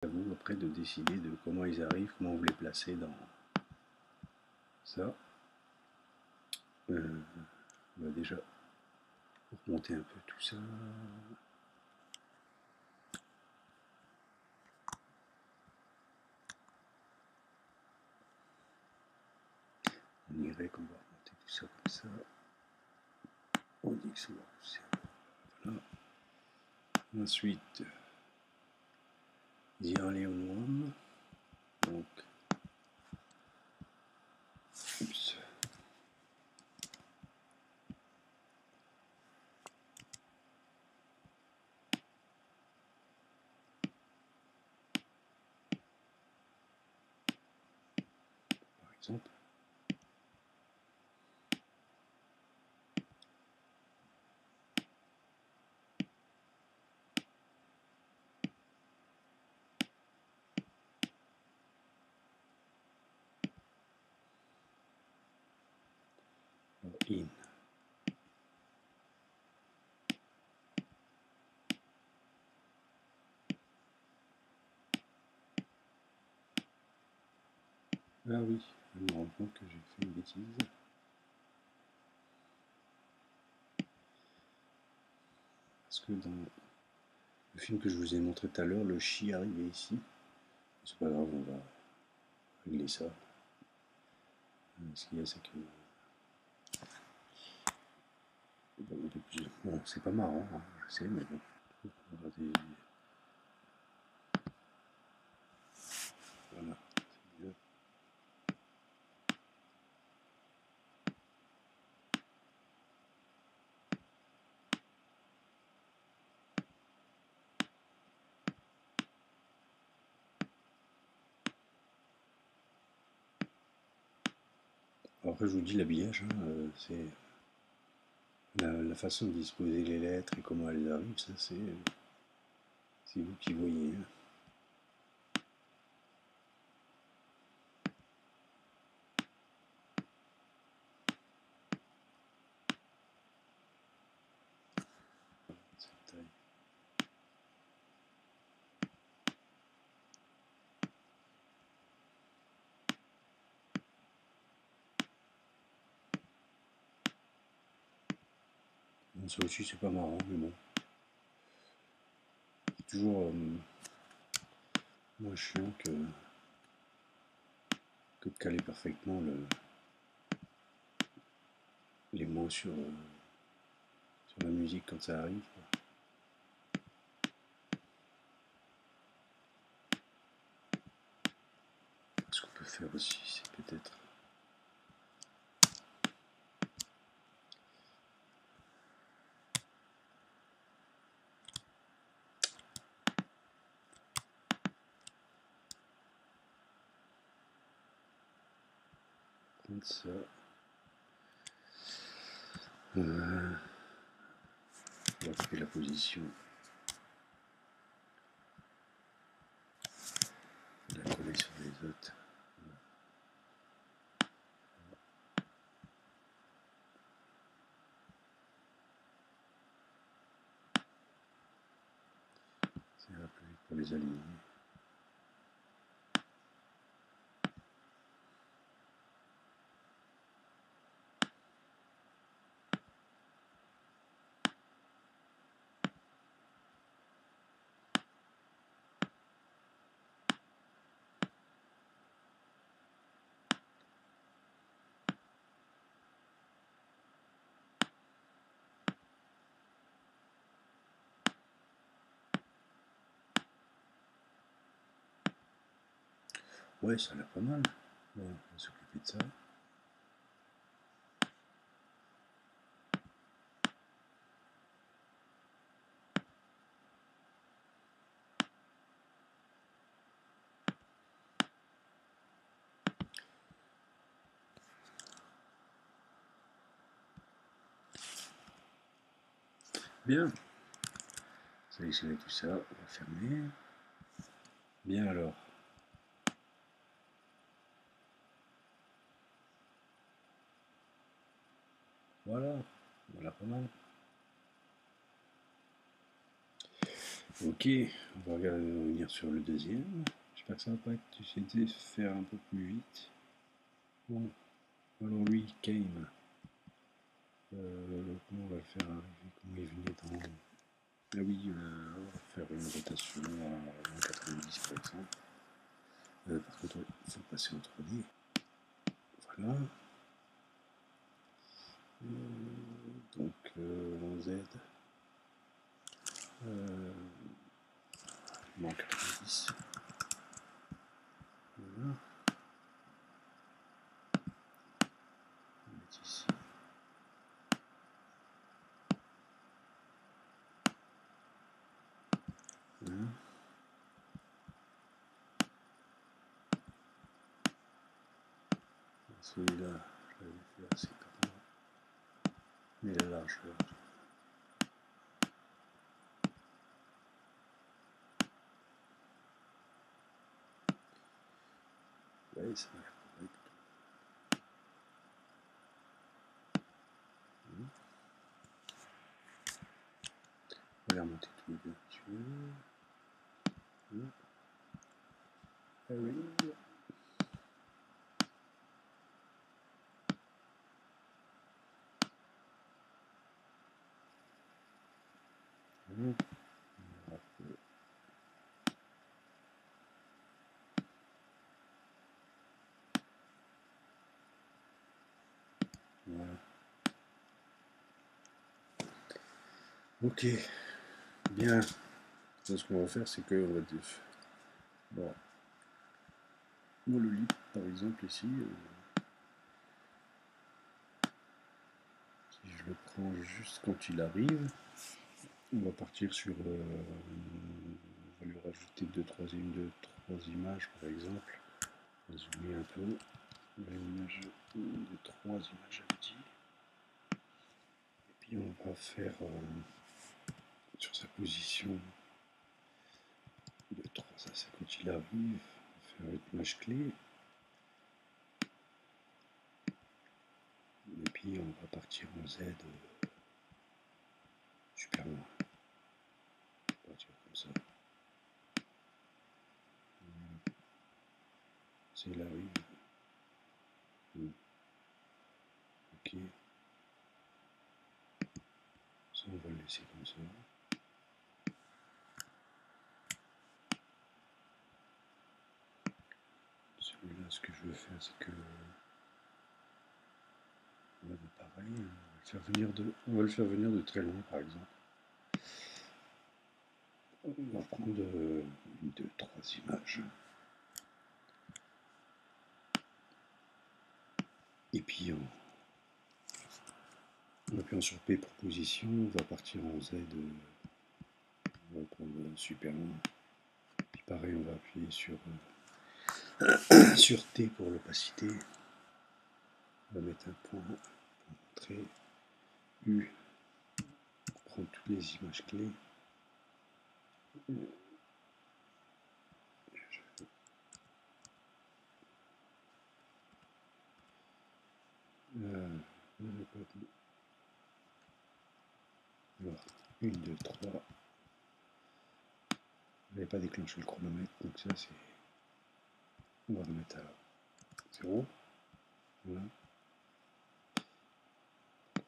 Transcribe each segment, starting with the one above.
À vous après de décider de comment ils arrivent, comment vous les placez dans ça. On va déjà remonter un peu tout ça. En Y, on va remonter tout ça comme ça. En X, on va pousser. Voilà. Ensuite, Sierra Leone 1. Donc, oups. Par exemple. In. Ah oui, je me rends compte que j'ai fait une bêtise. Parce que dans le film que je vous ai montré tout à l'heure, le chi arrivait ici. C'est pas grave, on va régler ça. Ce qu'il y a, c'est que bon, c'est pas marrant, hein, je sais, mais bon. Voilà, c'est mieux. Alors après, je vous dis, l'habillage, hein, c'est la façon de disposer les lettres et comment elles arrivent, ça c'est vous qui voyez. Hein. Cette taille. Bon, ça aussi, c'est pas marrant, mais bon. C'est toujours moins chiant que de caler parfaitement les mots sur la musique quand ça arrive. Quoi. Ce qu'on peut faire aussi, c'est peut-être prendre ça. On va trouver la position. La coller sur les autres. Ça ira plus vite pour les aligner. Ouais, ça a l'air pas mal. Bon, on va s'occuper de ça. Bien. Sélectionnez tout ça, on va fermer. Bien alors. Voilà, voilà pas mal. Ok, on va revenir sur le deuxième. J'espère que ça va pas être. J'ai essayé de faire un peu plus vite. Bon, alors lui, Kane. Comment on va le faire arriver? Comment il venait dans. Ah oui, on va faire une rotation à 90 par exemple. Par contre, il faut passer en 3D. Voilà. Donc en Z. En 90. Voilà. On va mettre ici. Voilà. Celui-là, je l'avais fait assez grand. Mais la largeur. Ouais, ça m'a l'air correct. On va remonter tous les deux un petit peu. Ah oui. Voilà. Ok, bien. Donc, ce qu'on va faire, c'est qu'on va dire. Bon. Moi, le lit, par exemple, ici, si je le prends juste quand il arrive, on va partir sur. On va lui rajouter deux, trois images, par exemple. On va zoomer un peu. Une image, de trois images, j'avais dit. Et puis, on va faire sur sa position de 3, ça c'est quand il arrive. On va faire une image clé. Et puis, on va partir en Z super loin. On va partir comme ça. C'est là, oui. Ok. Ça, on va le laisser comme ça. Celui-là, ce que je veux faire, c'est que. On va faire pareil. On va le faire venir de très loin, par exemple. On va prendre deux, trois images. Et puis, en appuyant sur P pour position, on va partir en Z. On va prendre super loin. Puis pareil, on va appuyer sur T pour l'opacité. On va mettre un point pour montrer. U pour prendre toutes les images clés. Alors, 1, 2, 3. Je n'avais pas déclenché le chronomètre, donc ça c'est. On va remettre à 0. Voilà.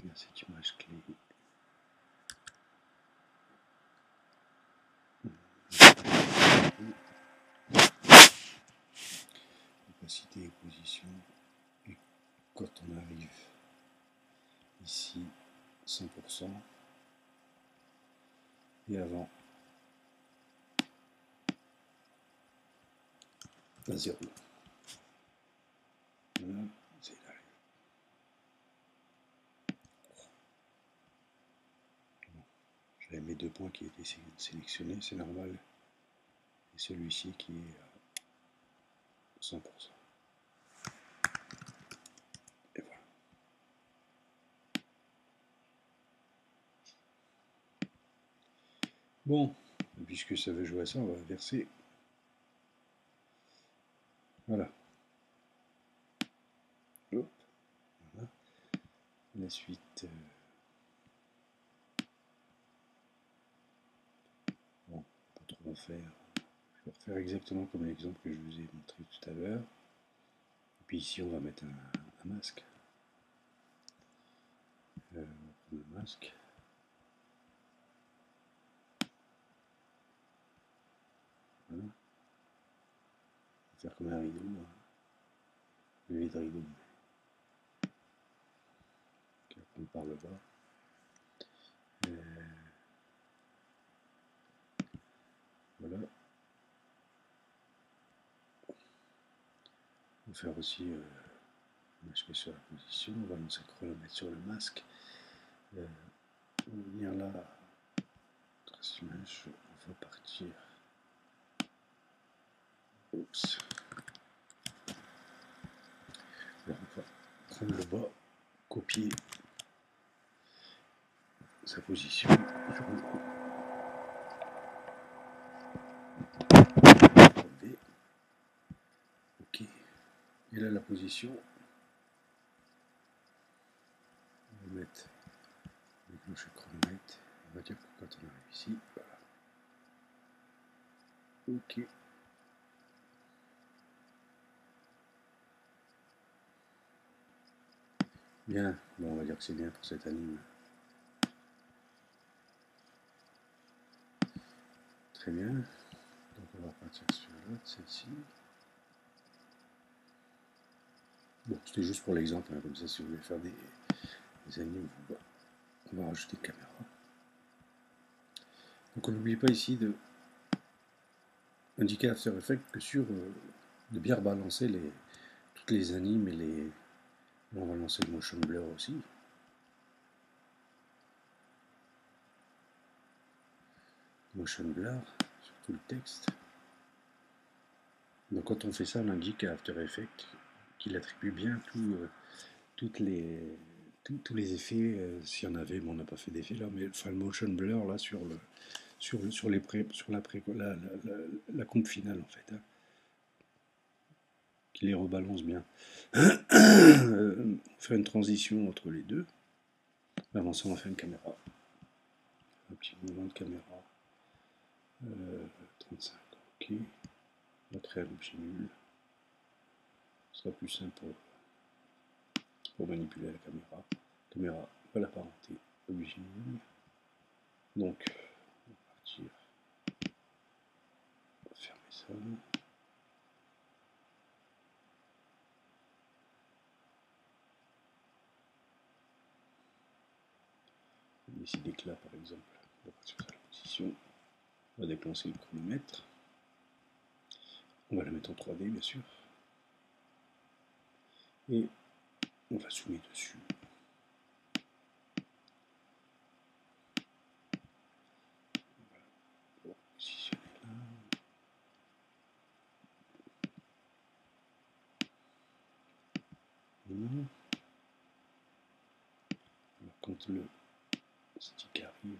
Faire cette image clé. Opacité et position. Et quand on arrive ici, 100%. Et avant, à 0. Voilà, c'est là. J'avais mes deux points qui étaient sélectionnés, c'est normal. Et celui-ci qui est à 100%. Et voilà. Bon, puisque ça veut jouer à ça, on va inverser. Voilà. Hop. Voilà. La suite. Bon, on va faire exactement comme l'exemple que je vous ai montré tout à l'heure. Et puis ici, on va mettre un masque. On va prendre le masque. Voilà. On va faire comme un rideau. Le vide rideau. On va prendre par le bas. Voilà. On va faire aussi masque sur la position. On va lancer le chronomètre sur le masque. On va venir là. Trace image. On va partir. Oups. Alors on va prendre le bas, copier sa position sur le coup. Ok. Et là la position. On va mettre déclencher le chronomètre. On va dire que quand on arrive ici, voilà. Ok. Bien, bon, on va dire que c'est bien pour cette anime. Très bien. Donc on va partir sur l'autre, celle-ci. Bon, c'était juste pour l'exemple, hein, comme ça si vous voulez faire des animes, on va rajouter une caméra. Donc on n'oublie pas ici de indiquer à After Effects que de bien rebalancer toutes les animes et les. On va lancer le motion blur aussi. Motion blur sur tout le texte. Donc quand on fait ça, on indique à After Effects qu'il attribue bien tous les effets. S'il y en avait, bon, on n'a pas fait d'effet là, mais enfin, le motion blur là sur la comp finale en fait. Hein, qui les rebalance bien. Faire une transition entre les deux. Avant ça, on va faire une caméra. Un petit mouvement de caméra. 35, ok. On va créer un objet nul. Ce sera plus simple pour manipuler la caméra. La caméra, on va l'apparenter objet nul. Donc, on va partir. On va fermer ça. On va décider que là, par exemple, on va partir sur la position. On va déclencher le chronomètre. On va la mettre en 3D, bien sûr. Et on va zoomer dessus. On va positionner là. Alors, quand le stick arrive,